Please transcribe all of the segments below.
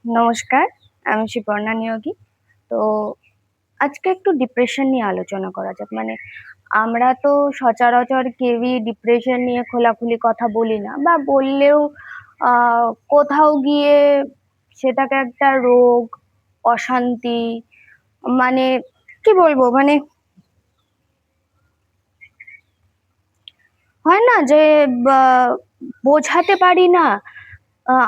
নমস্কার, আমি শিপর্ণা নিয়োগী। তো আজকে একটু ডিপ্রেশন নিয়ে আলোচনা করা যাক। আমরা তো সচরাচর কেউই ডিপ্রেশন নিয়ে খোলাখুলি কথা বলি না, বা বললেও কোথাও গিয়ে সেটাকে একটা রোগ, অশান্তি, মানে কি বলবো, হয় না যে বোঝাতে পারি না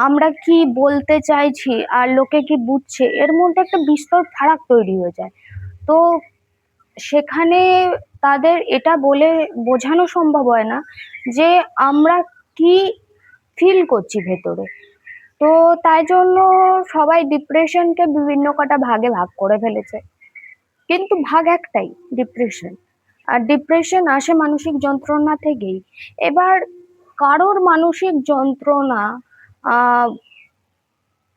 আমরা কি বলতে চাইছি আর লোকে কি বুঝছে, এর মধ্যে একটা বিস্তর ফারাক তৈরি হয়ে যায়। তো সেখানে তাদের এটা বলে বোঝানো সম্ভব হয় না যে আমরা কি ফিল করছি ভেতরে। তো তাই জন্য সবাই ডিপ্রেশনকে বিভিন্ন কটা ভাগে ভাগ করে ফেলেছে, কিন্তু ভাগ একটাই, ডিপ্রেশন। আর ডিপ্রেশন আসে মানসিক যন্ত্রণা থেকেই। এবার কারোর মানসিক যন্ত্রণা আহ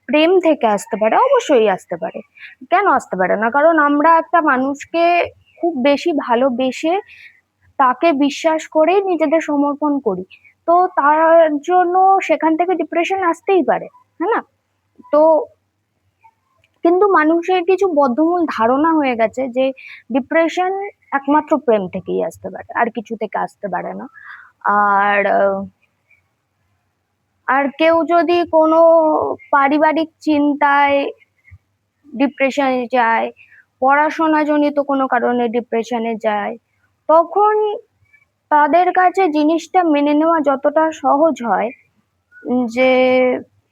প্রেম থেকে আসতে পারে, অবশ্যই আসতে পারে। কেন আসতে পারে না? কারণ আমরা একটা মানুষকে খুব বেশি ভালোবেসে তাকে বিশ্বাস করেই নিজেদের সমর্পণ করি। তো তার জন্য সেখান থেকে ডিপ্রেশন আসতেই পারে, হ্যাঁ না? তো কিন্তু মানুষের কিছু বদ্ধমূল ধারণা হয়ে গেছে যে ডিপ্রেশন একমাত্র প্রেম থেকেই আসতে পারে, আর কিছু থেকে আসতে পারে না। আর আর কেউ যদি কোনো পারিবারিক চিন্তায় ডিপ্রেশনে যায়, পড়াশোনা জনিত কোনো কারণে ডিপ্রেশনে যায়, তখন তাদের কাছে জিনিসটা মেনে নেওয়া যতটা সহজ হয়, যে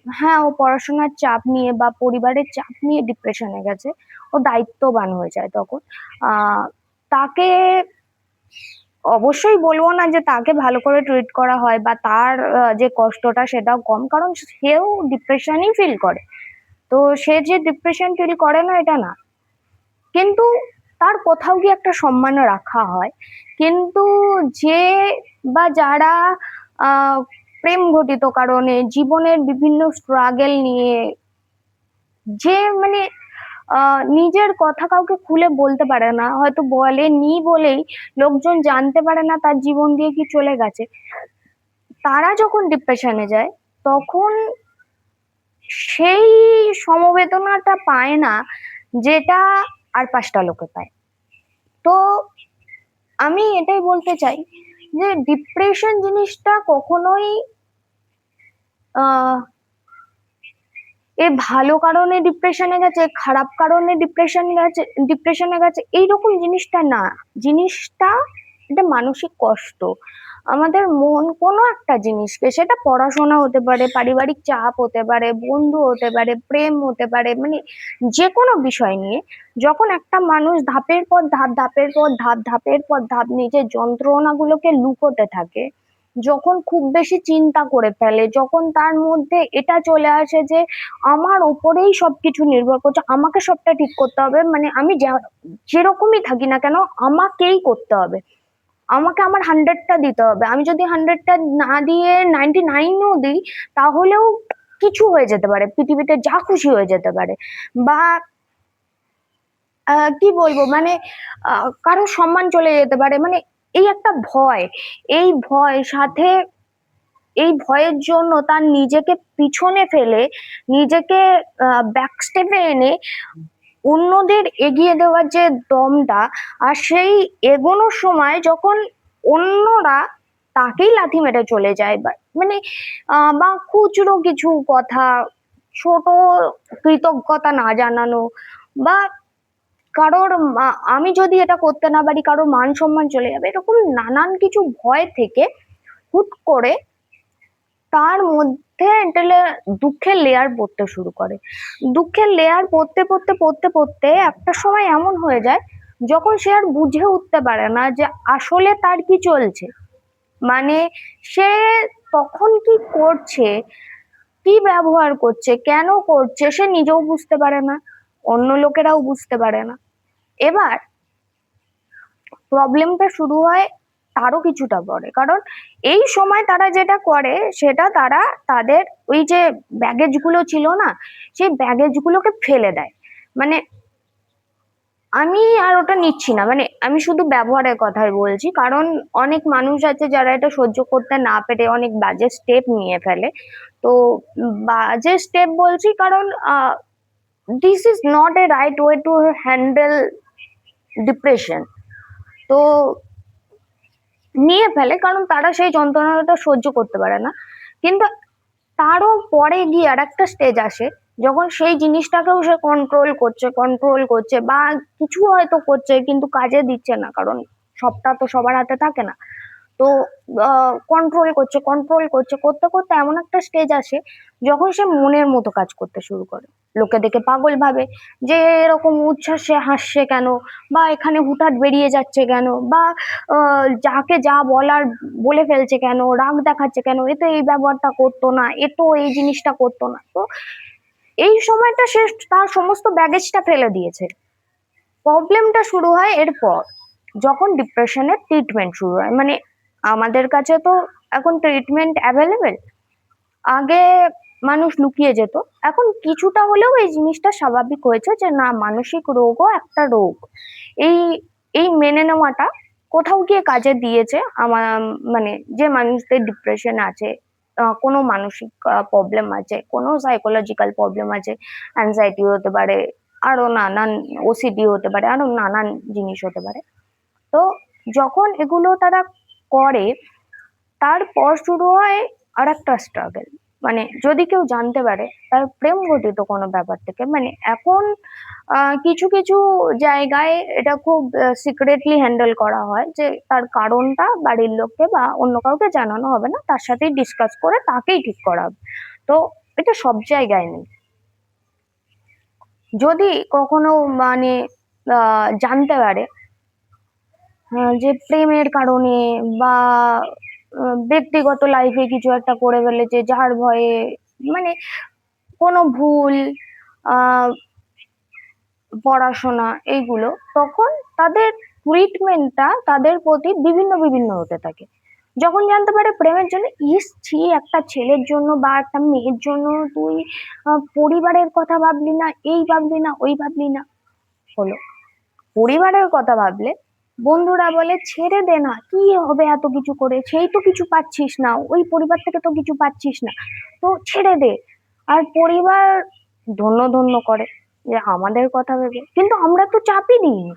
হ্যাঁ, ও পড়াশোনার চাপ নিয়ে বা পরিবারের চাপ নিয়ে ডিপ্রেশনে গেছে, ও দায়িত্ববান হয়ে যায় তখন। তাকে অবশ্যই বলবো না যে তাকে ভালো করে ট্রিট করা হয় বা তার যে কষ্টটা সেটাও কম, কারণ সেও ডিপ্রেশনই ফিল করে। তো সে যে ডিপ্রেশন ফিল করে না এটা না, কিন্তু তার কোথাও গিয়ে একটা সম্মান রাখা হয়। কিন্তু যে বা যারা আহ প্রেম ঘটিত কারণে জীবনের বিভিন্ন স্ট্রাগল নিয়ে, যে নিজের কথা কাউকে খুলে বলতে পারে না, হয়তো বলেনি বলেই লোকজন জানতে পারে না তার জীবন দিয়ে কি চলে গেছে, তারা যখন ডিপ্রেশনে যায়, তখন সেই সমবেদনাটা পায় না যেটা আর পাঁচটা লোকে পায়। তো আমি এটাই বলতে চাই যে ডিপ্রেশন জিনিসটা কখনোই আহ এ ভালো কারণে ডিপ্রেশনে গেছে, খারাপ কারণে ডিপ্রেশনে গেছে এইরকম জিনিসটা না। জিনিসটা এটা মানসিক কষ্ট। আমাদের মন কোনো একটা জিনিসকে, সেটা পড়াশোনা হতে পারে, পারিবারিক চাপ হতে পারে, বন্ধু হতে পারে, প্রেম হতে পারে, যে কোনো বিষয় নিয়ে যখন একটা মানুষ ধাপের পর ধাপ, ধাপের পর ধাপ, ধাপের পর ধাপ নিজের যন্ত্রণাগুলোকে লুকোতে থাকে, যখন খুব বেশি চিন্তা করে ফেলে, যখন তার মধ্যে এটা চলে আসে যে আমার উপরেই সবকিছু নির্ভর করছে, আমাকে সবটা ঠিক করতে হবে, আমি যেরকমই থাকি না কেন আমাকেই করতে হবে, আমাকে আমার 100টা দিতে হবে। আমি যদি 100টা না দিয়ে 99ও দিই, তাহলেও কিছু হয়ে যেতে পারে, পৃথিবীতে যা খুশি হয়ে যেতে পারে। বা কি বলবো, কারো সম্মান চলে যেতে পারে, এই একটা ভয়, এই ভয় সাথে, এই ভয়ের জন্য তার নিজেকে পিছনে ফেলে, নিজেকে ব্যাক স্টেপে এনে অন্যদের এগিয়ে দেওয়ার যে দমটা, আর সেই এগোনোর সময় যখন অন্যরা তাকেই লাথি মেরে চলে যায়, বা খুচরো কিছু কথা, ছোট কৃতজ্ঞতা না জানানো, বা কারোর আমি যদি এটা করতে না পারি কারোর মান সম্মান চলে যাবে, এরকম নানান কিছু ভয় থেকে হুট করে তার মধ্যে একটা দুঃখের লেয়ার পড়তে শুরু করে। দুঃখের লেয়ার পড়তে পড়তে পড়তে পড়তে একটা সময় এমন হয়ে যায় যখন সে আর বুঝে উঠতে পারে না যে আসলে তার কি চলছে। মানে সে তখন কি করছে, কি ব্যবহার করছে, কেন করছে, সে নিজেও বুঝতে পারে না, অন্য লোকেরাও বুঝতে পারে না। এবার প্রবলেমটা শুরু হয় তারও কিছুটা পরে, কারণ এই সময় তারা যেটা করে সেটা তারা তাদের ওই যে ব্যাগেজ গুলো ছিল না, সেই ব্যাগেজ গুলোকে ফেলে দেয়। মানে আমি আর ওটা নিচ্ছি না, মানে আমি শুধু ব্যবহারের কথাই বলছি, কারণ অনেক মানুষ আছে যারা এটা সহ্য করতে না পেরে অনেক বাজে স্টেপ নিয়ে ফেলে। তো বাজে স্টেপ বলছি কারণ this is not a right way to handle depression. তো নিয়ে ফেলে কারণ তারা সেই যন্ত্রণাটা সহ্য করতে পারে না। কিন্তু তারও পরে গিয়ে আর একটা স্টেজ আসে, যখন সেই জিনিসটাকেও সে কন্ট্রোল করছে বা কিছু হয়তো করছে কিন্তু কাজে দিচ্ছে না, কারণ সবটা তো সবার হাতে থাকে না। তো কন্ট্রোল করছে করতে করতে এমন একটা স্টেজ আসে যখন সে মনের মতো কাজ করতে শুরু করে। লোকে দেখে পাগল ভাবে যে এরকম উচ্ছ্বাসে হাসছে কেন, বা এখানে হুটহাট বেরিয়ে যাচ্ছে কেন, বা যাকে যা বলার বলে ফেলছে কেন, রাগ দেখাচ্ছে কেন, এ তো এই ব্যবহারটা করতো না, এ তো এই জিনিসটা করতো না। তো এই সময়টা সে তার সমস্ত ব্যাগেজটা ফেলে দিয়েছে। প্রবলেমটা শুরু হয় এরপর, যখন ডিপ্রেশনের ট্রিটমেন্ট শুরু হয়। মানে আমাদের কাছে তো এখন ট্রিটমেন্ট অ্যাভেলেবেল। আগে মানুষ লুকিয়ে যেত, এখন কিছুটা হলেও এই জিনিসটা স্বাভাবিক হয়েছে যে না, মানসিক রোগও একটা রোগ। এই এই মেনে নেওয়াটা কোথাও গিয়ে কাজে দিয়েছে আমার, মানে যে মানুষদের ডিপ্রেশন আছে, কোনো মানসিক প্রবলেম আছে, কোনো সাইকোলজিক্যাল প্রবলেম আছে, অ্যাংজাইটি হতে পারে, আরো নানান ওসিডি হতে পারে, আরো নানান জিনিস হতে পারে। তো যখন এগুলো তারা করে, তারপর শুরু হয় আর একটা স্ট্রাগল। মানে যদি কেউ জানতে পারে তার প্রেম ঘটিত কোনো ব্যাপার থেকে, মানে এখন কিছু কিছু জায়গায় এটা খুব সিক্রেটলি হ্যান্ডেল করা হয় যে তার কারণটা বাড়ির লোককে বা অন্য কাউকে জানানো হবে না, তার সাথেই ডিসকাস করে তাকেই ঠিক করা হবে। তো এটা সব জায়গায় নেই। যদি কখনো মানে জানতে পারে যে প্রেমের কারণে বা ব্যক্তিগত লাইফে কিছু একটা করে ফেলেছে যার ভয়ে, মানে কোনো ভুল, আহ পড়াশোনা এইগুলো, তখন তাদের ট্রিটমেন্টটা তাদের প্রতি বিভিন্ন বিভিন্ন হতে থাকে। যখন জানতে পারে প্রেমের জন্য, ইস ছি, একটা ছেলের জন্য বা একটা মেয়ের জন্য তুই পরিবারের কথা ভাবলি না, এই ভাবলি না, ওই ভাবলি না, হলো পরিবারের কথা ভাবলে বন্ধুরা বলে ছেড়ে দে না, কি হবে এত কিছু করে, সেই তো কিছু পাচ্ছিস না, ওই পরিবার থেকে তো কিছু পাচ্ছিস না, তো ছেড়ে দে। আর পরিবার ধন্য ধন্য করে যে আমাদের কথা ভেবে, কিন্তু আমরা তো চাপই দিইনি।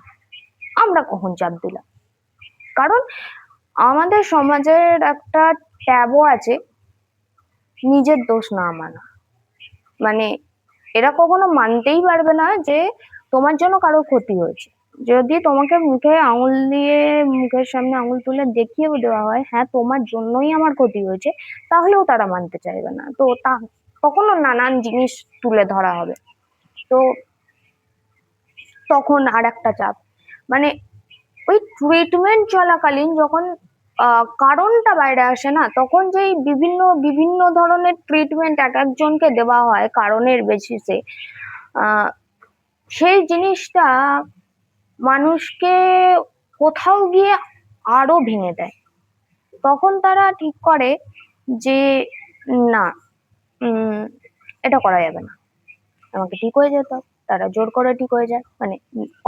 আমরা কখন চাপ দিলাম? কারণ আমাদের সমাজের একটা ট্যাবও আছে, নিজের দোষ না মানা। মানে এরা কখনো মানতেই পারবে না যে তোমার জন্য কারো ক্ষতি হয়েছে। যদি তোমাকে মুখে আঙুল দিয়ে, মুখের সামনে আঙুল তুলে দেখিয়েও দেওয়া হয় হ্যাঁ তোমার জন্যই আমার ক্ষতি হয়েছে, তাহলেও তারা মানতে চাইবে না। তো তা কখনো নানান জিনিস তুলে ধরা হবে। তো তখন আর একটা চাপ, মানে ওই ট্রিটমেন্ট চলাকালীন যখন কারণটা বাইরে আসে না, তখন যেই বিভিন্ন বিভিন্ন ধরনের ট্রিটমেন্ট এক একজনকে দেওয়া হয় কারণের বেসিসে, আহ সেই জিনিসটা মানুষকে কোথাও গিয়ে আরো ভেঙে দেয়। তখন তারা ঠিক করে যে না, উম এটা করা যাবে না, আমাকে ঠিক হয়ে যেত। তারা জোর করে ঠিক হয়ে যায়, মানে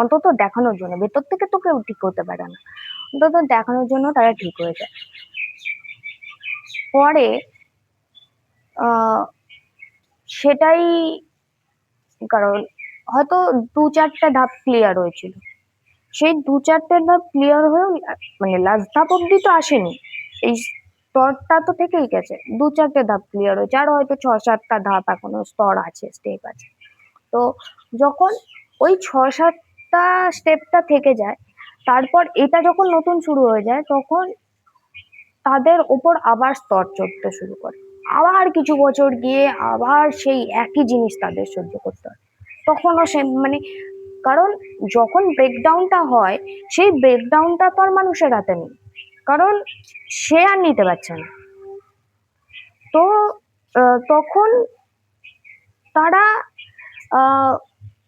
অন্তত দেখানোর জন্য, ভেতর থেকে তো কেউ ঠিক হতে পারে না, অন্তত দেখানোর জন্য তারা ঠিক হয়ে যায়। পরে আহ সেটাই, কারণ হয়তো দু চারটা ধাপ ক্লিয়ার হয়েছিল, সেই দু চারটে ধাপ ক্লিয়ার হয়েও মানে লাস্ট ধাপ অব্দি তো আসেনি, এই স্তরটা তো থেকেই গেছে। দু চারটে ধাপ ক্লিয়ার হয়েছে, আর হয়তো ছ সাতটা ধাপ এখনো স্তর আছে, স্টেপ আছে। তো যখন ওই ছ সাতটা স্টেপটা থেকে যায়, তারপর এটা যখন নতুন শুরু হয়ে যায়, তখন তাদের ওপর আবার স্তর চড়তে শুরু করে। আবার কিছু বছর গিয়ে আবার সেই একই জিনিস তাদের সহ্য করতে হয়। তখনও সে মানে, কারণ যখন ব্রেকডাউনটা হয়, সেই ব্রেকডাউনটা তো আর মানুষের হাতে নেই, কারণ সে আর নিতে পারছে না। তো তখন তারা আহ,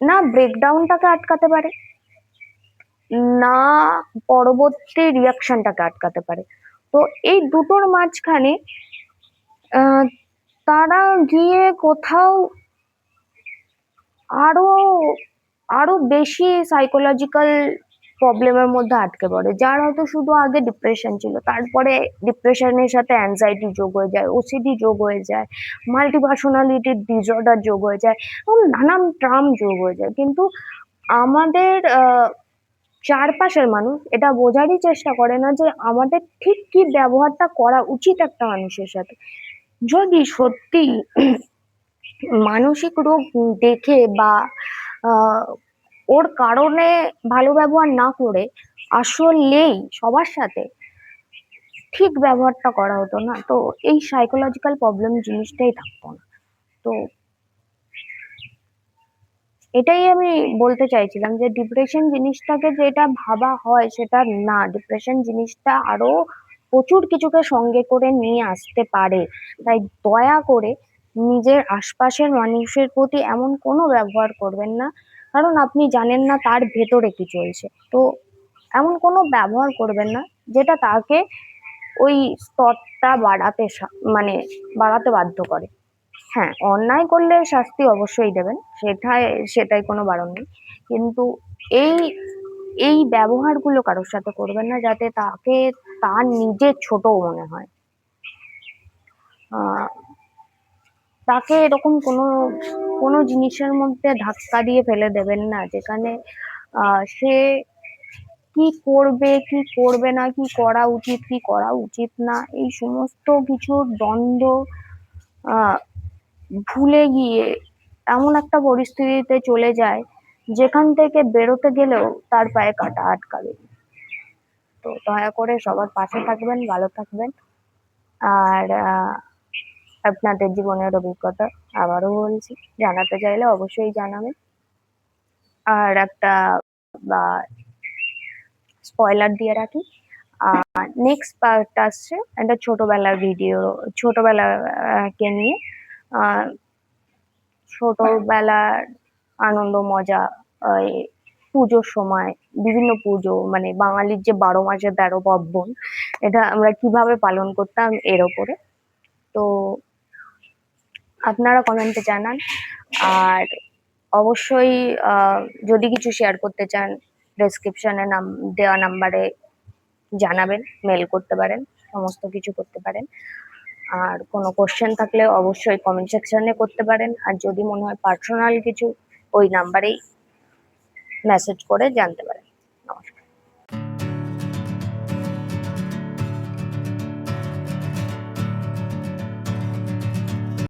না ব্রেকডাউনটাকে আটকাতে পারে, না পরবর্তী রিয়াকশনটাকে আটকাতে পারে। তো এই দুটোর মাঝখানে আহ, তারা গিয়ে কোথাও আরো আরো বেশি সাইকোলজিক্যাল প্রবলেমের মধ্যে আটকে পড়ে। যার হয়তো শুধু আগে ডিপ্রেশন ছিল, তারপরে ডিপ্রেশনের সাথে অ্যাংজাইটি যোগ হয়ে যায়, ওসিডি যোগ হয়ে যায়, মাল্টি পার্সোনালিটি ডিসঅর্ডার যোগ হয়ে যায়, এবং নানান ট্রাম যোগ হয়ে যায়। কিন্তু আমাদের চারপাশের মানুষ এটা বোঝারই চেষ্টা করে না যে আমাদের ঠিক কি ব্যবহারটা করা উচিত একটা মানুষের সাথে। যদি সত্যি মানসিক রোগ দেখে বা আহ, ওর কারণে ভালো ব্যবহার না করে আসলেই সবার সাথে ঠিক ব্যবহারটা করা হতো না, তো এই সাইকোলজিক্যাল প্রবলেম জিনিসটাই থাকতো না। তো এটাই আমি বলতে চাইছিলাম যে ডিপ্রেশন জিনিসটাকে যেটা ভাবা হয় সেটা না, ডিপ্রেশন জিনিসটা আরো প্রচুর কিছুকে সঙ্গে করে নিয়ে আসতে পারে। তাই দয়া করে নিজের আশপাশের মানুষের প্রতি এমন কোনো ব্যবহার করবেন না, কারণ আপনি জানেন না তার ভেতরে কি চলছে। তো এমন কোনো ব্যবহার করবেন না যেটা তাকে ওই স্তরটা মানে বাড়াতে বাধ্য করে। হ্যাঁ, অন্যায় করলে শাস্তি অবশ্যই দেবেন, সেটাই কোনো বারণ নেই। কিন্তু এই এই ব্যবহারগুলো কারোর সাথে করবেন না যাতে তাকে তার নিজের ছোট মনে হয়। আহ তাকে এরকম কোনো কোনো জিনিসের মধ্যে ধাক্কা দিয়ে ফেলে দেবেন না যেখানে সে কি করবে কি করবে না, কি করা উচিত কি করা উচিত না, এই সমস্ত কিছুর দ্বন্দ্ব আহ ভুলে গিয়ে এমন একটা পরিস্থিতিতে চলে যায় যেখান থেকে বেরোতে গেলেও তার পায়ে কাঁটা আটকাবে। তো দয়া করে সবার পাশে থাকবেন, ভালো থাকবেন। আর আপনাদের জীবনের অভিজ্ঞতা আবারও বলছি, জানাতে চাইলে অবশ্যই জানাবেন। আর একটা বা স্পয়লার দিয়ে রাখি, নেক্সট পার্ট আসছে একটা ছোটবেলার ভিডিও, ছোটবেলাকে নিয়ে। আহ ছোটবেলার আনন্দ মজা, এই পুজোর সময় বিভিন্ন পুজো, মানে বাঙালির যে 12 মাসে 13 পার্বণ, এটা আমরা কিভাবে পালন করতাম এর ওপরে। তো আপনারা কমেন্টে জানান। আর অবশ্যই যদি কিছু শেয়ার করতে চান ডেসক্রিপশনে দেওয়া নাম্বারে জানাবেন, মেল করতে পারেন, সমস্ত কিছু করতে পারেন। আর কোনো কোশ্চেন থাকলে অবশ্যই কমেন্ট সেকশনে করতে পারেন। আর যদি মনে হয় পার্সোনাল কিছু, ওই নাম্বারেই মেসেজ করে জানতে পারেন।